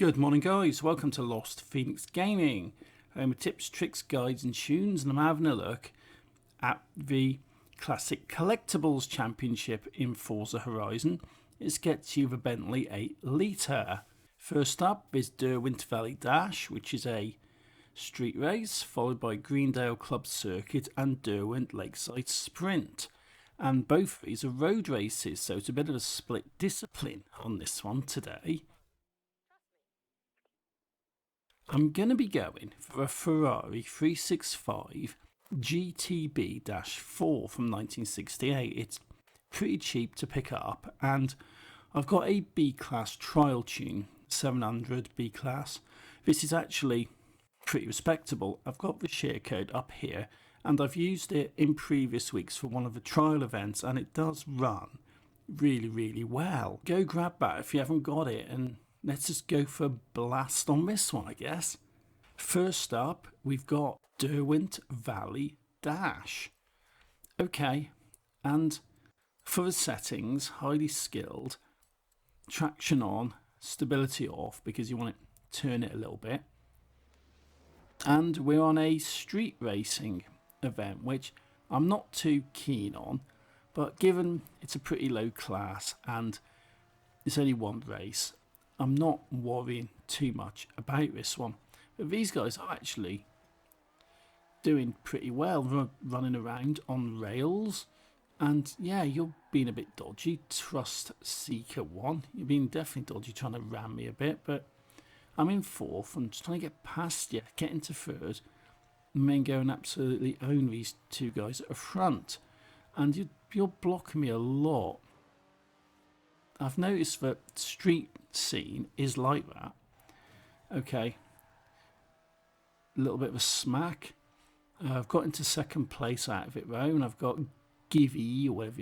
Good morning guys, welcome to Lost Phoenix Gaming, home of tips, tricks, guides and tunes, and I'm having a look at the Classic Collectibles Championship in Forza Horizon. It gets you the Bentley 8 litre. First up is Derwent Valley Dash, which is a street race, followed by Greendale Circuit and Derwent Lakeside Sprint. And both of these are road races, so it's a bit of a split discipline on this one today. I'm going to be going for a Ferarri 365 GTB-4 from 1968. It's pretty cheap to pick up, and I've got a B-Class trial tune, 700 B-Class. This is actually pretty respectable. I've got the share code up here, and I've used it in previous weeks for one of the trial events, and it does run really well. Go grab that if you haven't got it, and let's just go for a blast on this one, I guess. First up, we've got Derwent Valley Dash. Okay, and for the settings, highly skilled, traction on, stability off, because you want to turn it a little bit. And we're on a street racing event, which I'm not too keen on, but given it's a pretty low class and it's only one race, I'm not worrying too much about this one. But these guys are actually doing pretty well, running around on rails. And yeah, you're being a bit dodgy, Trust Seeker 1. You're being definitely dodgy, trying to ram me a bit. But I'm in fourth. I'm just trying to get past you, get into third, and then go and absolutely own these two guys at the front. And you're blocking me a lot. I've noticed that street scene is like that. Okay, a little bit of a smack. I've got into second place out of it though, and I've got Givey, or whatever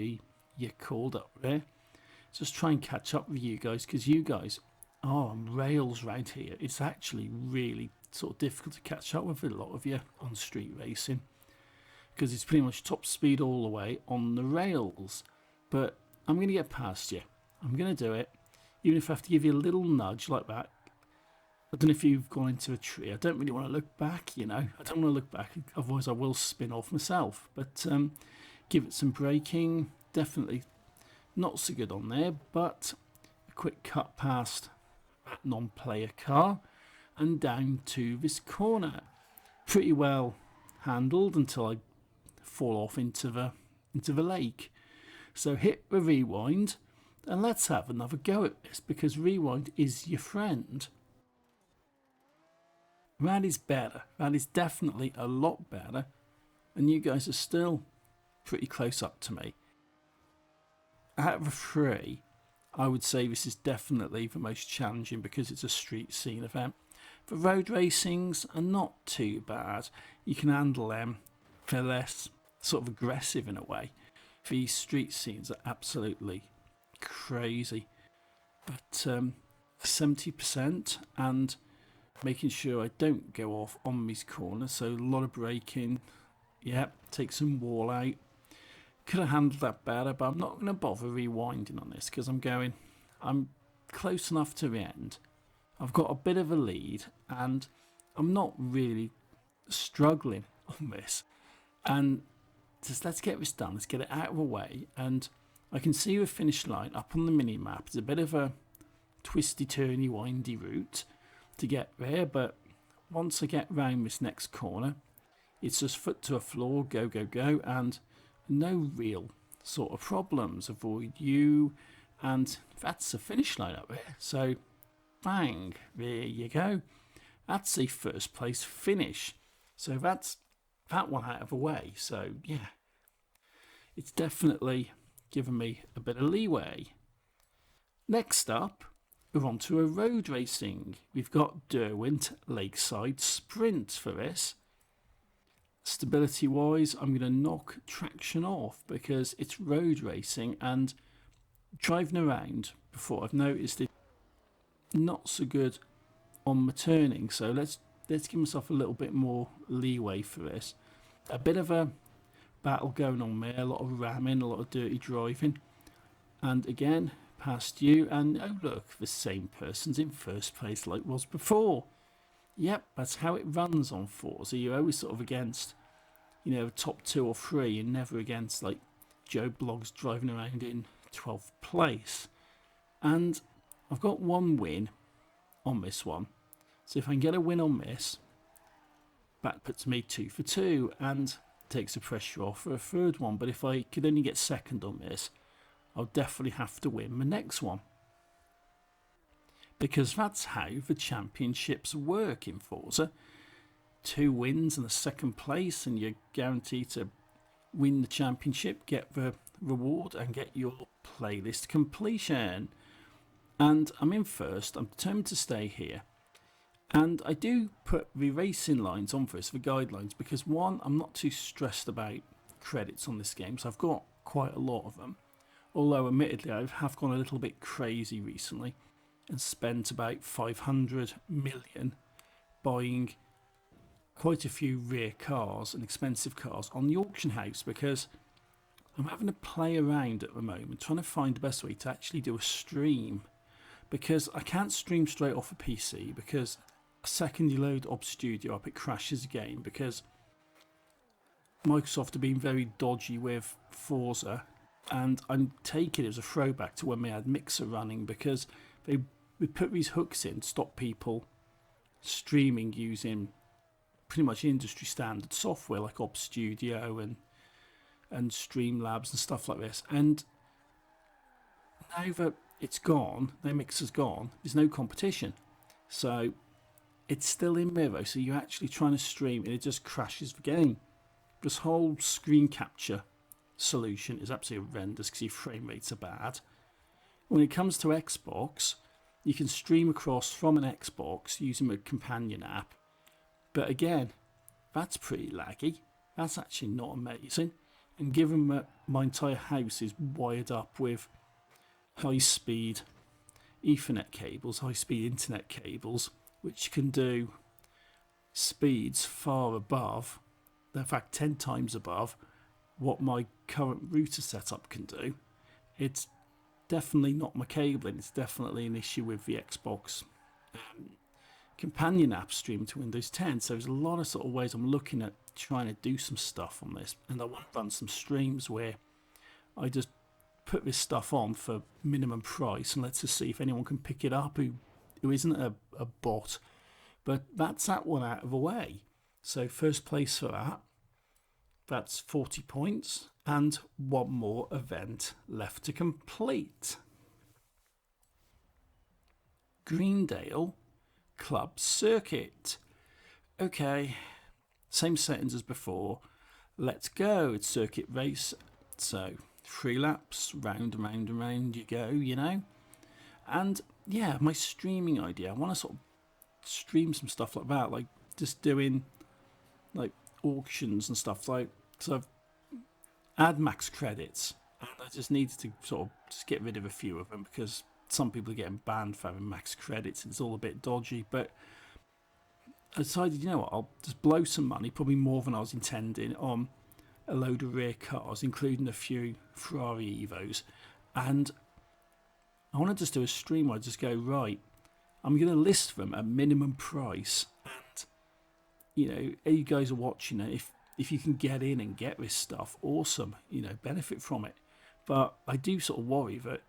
you're called up there. Just try and catch up with you guys, because you guys are on rails right here. It's actually really sort of difficult to catch up with a lot of you on street racing, because it's pretty much top speed all the way on the rails. But I'm going to get past you. I'm going to do it, even if I have to give you a little nudge like that. I don't know if you've gone into a tree. I don't really want to look back, you know. I don't want to look back, otherwise I will spin off myself. But give it some braking. Definitely not so good on there, but a quick cut past that non-player car and down to this corner. Pretty well handled until I fall off into the lake. So hit the rewind. And let's have another go at this, because rewind is your friend. That is better. That is definitely a lot better. And you guys are still pretty close up to me. Out of the three, I would say this is definitely the most challenging, because it's a street scene event. The road racings are not too bad. You can handle them. They're less sort of aggressive in a way. These street scenes are absolutely crazy. But 70%, and making sure I don't go off on these corners, so a lot of braking. Yep, take some wall out. Could have handled that better, but I'm not going to bother rewinding on this, because I'm close enough to the end. I've got a bit of a lead, and I'm not really struggling on this. And just let's get this done, let's get it out of the way. And I can see the finish line up on the mini map. It's a bit of a twisty, turny, windy route to get there, but once I get round this next corner, it's just foot to a floor, go, and no real sort of problems. Avoid you, and that's the finish line up there. So, bang, there you go. That's a first place finish. So that's that one out of the way. So yeah, it's definitely given me a bit of leeway. Next up, we're on to a road racing. We've got Derwent Lakeside Sprint for this. Stability wise, I'm going to knock traction off, because it's road racing, and driving around before, I've noticed it not so good on my turning. So let's give myself a little bit more leeway for this. A bit of a battle going on there, a lot of ramming, a lot of dirty driving, and again past you, and oh look, the same person's in first place like was before. Yep, that's how it runs on Forza. You're always sort of against, top 2 or 3, and never against like Joe Bloggs driving around in 12th place. And I've got 1 win on this one, so if I can get a win on this, that puts me 2 for 2 and takes the pressure off for a 3rd one. But if I could only get 2nd on this, I'll definitely have to win the next one, because that's how the championships work in Forza. 2 wins and a 2nd place, and you're guaranteed to win the championship, get the reward, and get your playlist completion. And I'm in 1st. I'm determined to stay here. And I do put the racing lines on first, the guidelines, because 1, I'm not too stressed about credits on this game, so I've got quite a lot of them. Although, admittedly, I have gone a little bit crazy recently and spent about 500 million buying quite a few rare cars and expensive cars on the auction house, because I'm having to play around at the moment, trying to find the best way to actually do a stream, because I can't stream straight off a PC, because a second you load Ob Studio up, it crashes again, because Microsoft have been very dodgy with Forza, and I'm taking it as a throwback to when they had Mixer running, because they put these hooks in to stop people streaming using pretty much industry standard software like Ob Studio and Streamlabs and stuff like this. And now that it's gone, their Mixer's gone, there's no competition. So it's still in there though, so you're actually trying to stream and it just crashes the game. This whole screen capture solution is absolutely horrendous because your frame rates are bad. When it comes to Xbox, you can stream across from an Xbox using a companion app, but again, that's pretty laggy. That's actually not amazing. And given that my entire house is wired up with high-speed Ethernet cables, high-speed internet cables, which can do speeds far above, in fact 10 times above, what my current router setup can do, it's definitely not my cabling. It's definitely an issue with the Xbox companion app stream to Windows 10. So there's a lot of sort of ways I'm looking at trying to do some stuff on this, and I want to run some streams where I just put this stuff on for minimum price and let's just see if anyone can pick it up who isn't a bot. But that's that one out of the way. So 1st place for that. That's 40 points and 1 more event left to complete. Greendale Circuit. Okay, same settings as before. Let's go. It's circuit race. So 3 laps, round and round and round you go, And yeah, my streaming idea, I want to sort of stream some stuff like that, like just doing like auctions and stuff, like, so I've add max credits, and I just needed to sort of just get rid of a few of them because some people are getting banned for having max credits. It's all a bit dodgy, but I decided, you know what, I'll just blow some money, probably more than I was intending, on a load of rare cars, including a few Ferarri Evos, and I want to just do a stream where I just go, right, I'm going to list them at minimum price, and you guys are watching it, if you can get in and get this stuff, awesome, benefit from it. But I do sort of worry that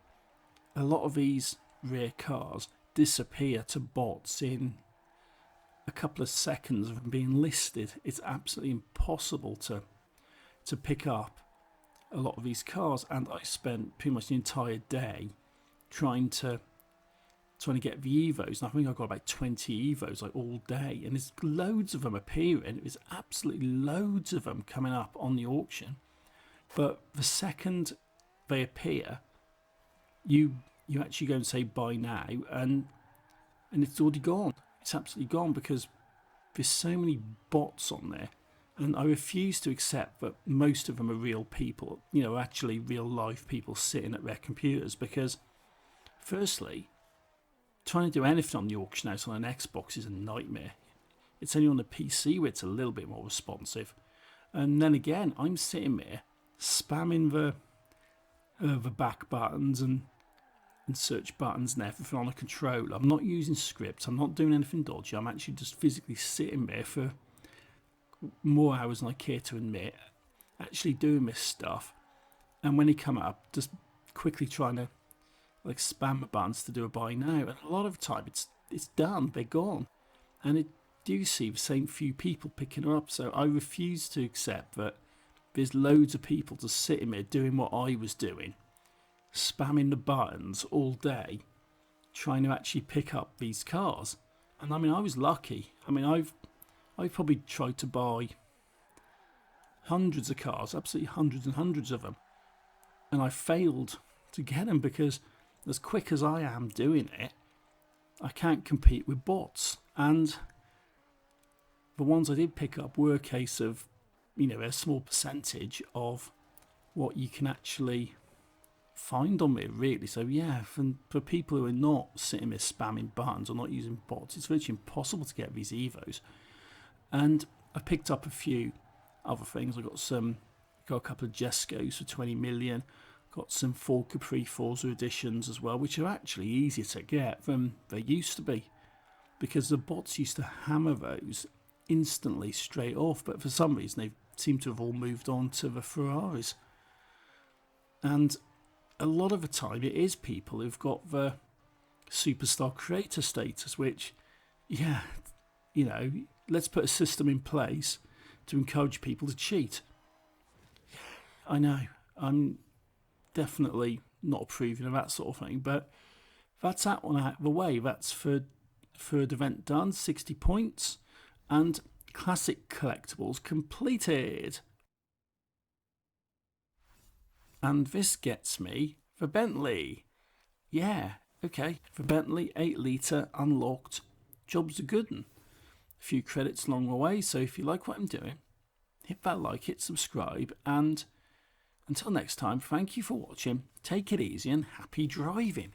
a lot of these rare cars disappear to bots in a couple of seconds of them being listed. It's absolutely impossible to pick up a lot of these cars, and I spent pretty much the entire day trying to get the Evos, and I think I got about 20 Evos like all day, and there's loads of them appearing. There's absolutely loads of them coming up on the auction, but the second they appear, you actually go and say buy now, and it's already gone. It's absolutely gone because there's so many bots on there, and I refuse to accept that most of them are real people, actually real life people sitting at their computers, because firstly, trying to do anything on the auction house on an Xbox is a nightmare. It's only on the PC where it's a little bit more responsive. And then again, I'm sitting there spamming the back buttons and and search buttons and everything on a controller. I'm not using scripts. I'm not doing anything dodgy. I'm actually just physically sitting there for more hours than I care to admit, actually doing this stuff. And when he come up, just quickly trying to like spam the buttons to do a buy now. And a lot of the time it's done. They're gone. And it do see the same few people picking her up. So I refuse to accept that there's loads of people just sitting there doing what I was doing, spamming the buttons all day, trying to actually pick up these cars. And I mean, I was lucky. I mean, I've probably tried to buy hundreds of cars, absolutely hundreds and hundreds of them, and I failed to get them because as quick as I am doing it, I can't compete with bots. And the ones I did pick up were a case of, you know, a small percentage of what you can actually find on it, really. So yeah, for people who are not sitting there spamming buttons or not using bots, it's virtually impossible to get these Evos. And I picked up a few other things. I got a couple of Jescos for 20 million. Got some full Capri Forza editions as well, which are actually easier to get than they used to be, because the bots used to hammer those instantly straight off. But for some reason, they seem to have all moved on to the Ferraris. And a lot of the time, it is people who've got the superstar creator status, which, yeah, you know, let's put a system in place to encourage people to cheat. I know, I'm definitely not approving of that sort of thing, but that's that one out of the way. That's third event done, 60 points, and classic collectibles completed. And this gets me the Bentley. Yeah, okay, the Bentley 8 litre unlocked. Job's a good one. A few credits along the way, so if you like what I'm doing, hit that like, hit subscribe, and until next time, thank you for watching, take it easy and happy driving.